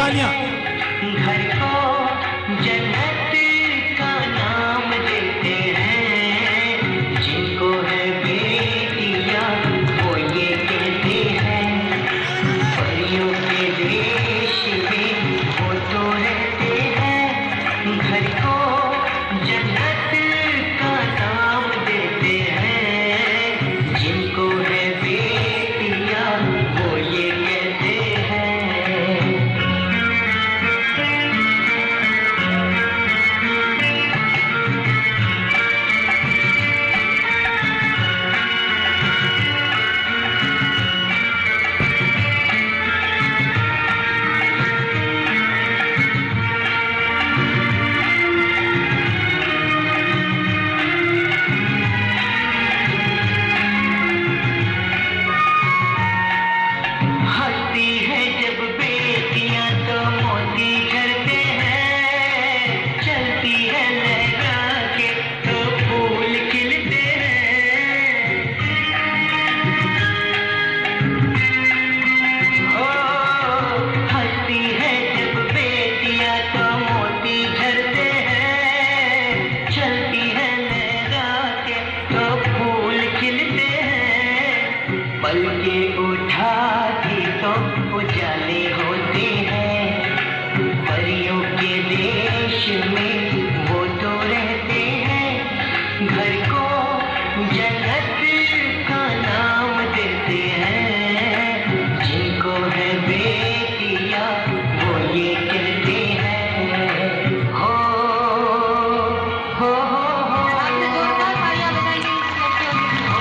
तालियां। घर को जन्नत का नाम देते हैं, जिनको है बेटियां वो ये कहते हैं, परियों के देश में वो तो रहते हैं। घर को जन्नत का नाम देते हैं, जिनको है बेटियां वो ये कहते हैं। हंसती है जब बेटियां तो मोती झरते हैं, चलती है लहरा के तो फूल खिलते हैं। ओ हंसती है जब बेटियां तो मोती झरते हैं, चलती है लहरा के तो फूल खिलते हैं। पल के उठाती तो उजाले होते हैं, परियों के देश में वो तो रहते हैं। घर को जन्नत का नाम देते हैं, जिनको है बेटियां वो ये कहते हैं। हो हो हो आपने जोरदार तालियां बजाइए इस लड़कियों के लिए।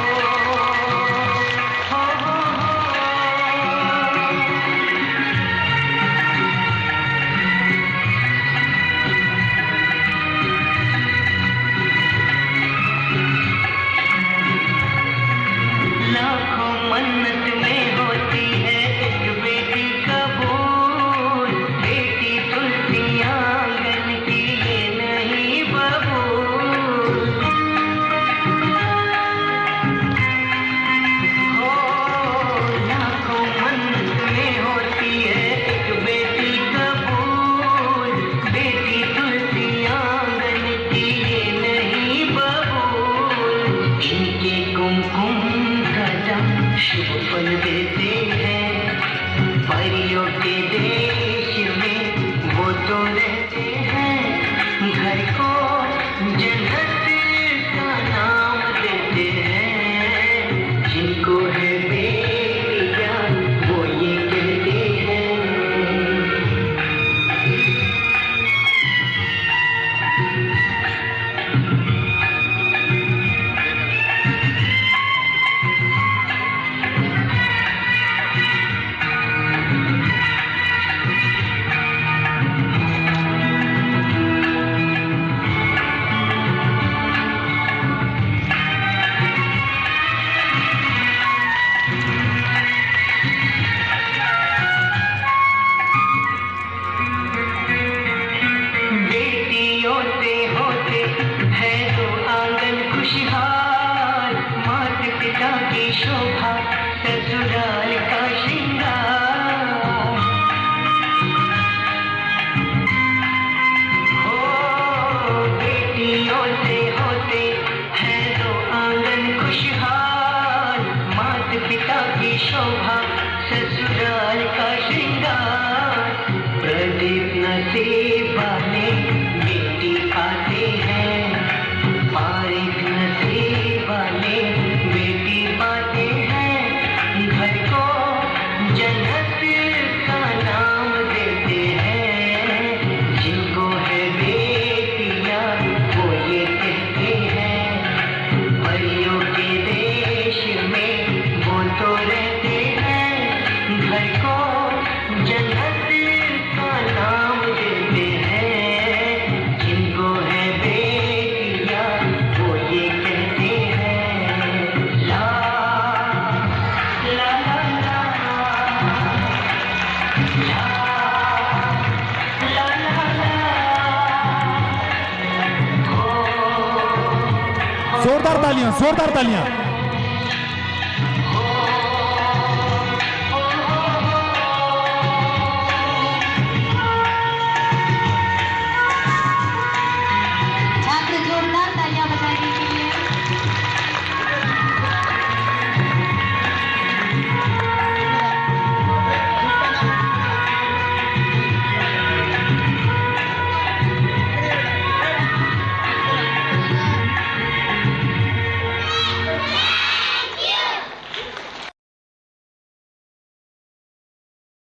लाखों मन्नत में होती है एक बेटी कबूल, बेटी तुलसी आंगन की ये नहीं बबूल। हो लाखों मन्नत में होती है एक बेटी कबूल, बेटी तुलसी आंगन की ये नहीं बबूल। इनके कुमकुम कदम शुभ फल देते हैं, परियों के देश में वो तो रहते हैं। घर को जन्नत का नाम देते हैं, जिनको है बेटियां वो ये कहते हैं। बेटियों से होते हैं तो आंगन खुशहाल, माता पिता की शोभा ससुराल का श्रृंगार। हो बेटियों से होते हैं तो आंगन खुशहाल, माता पिता की शोभा ससुराल का श्रृंगार। प्रदीप नसीब वाले बेटी पाते हैं, पारिक नसीब वाले बेटी पाते हैं। घर को जन्नत का नाम देते हैं, जिनको है बेटियां वो ये कहते हैं। परियों के देश में वो तो रहते हैं। घर को जन्नत का नाम देते हैं, जिनको है बेटियां वो ये कहते हैं। ला ला ला ला ला ला ला। जोरदार तालियां, जोरदार तालियां।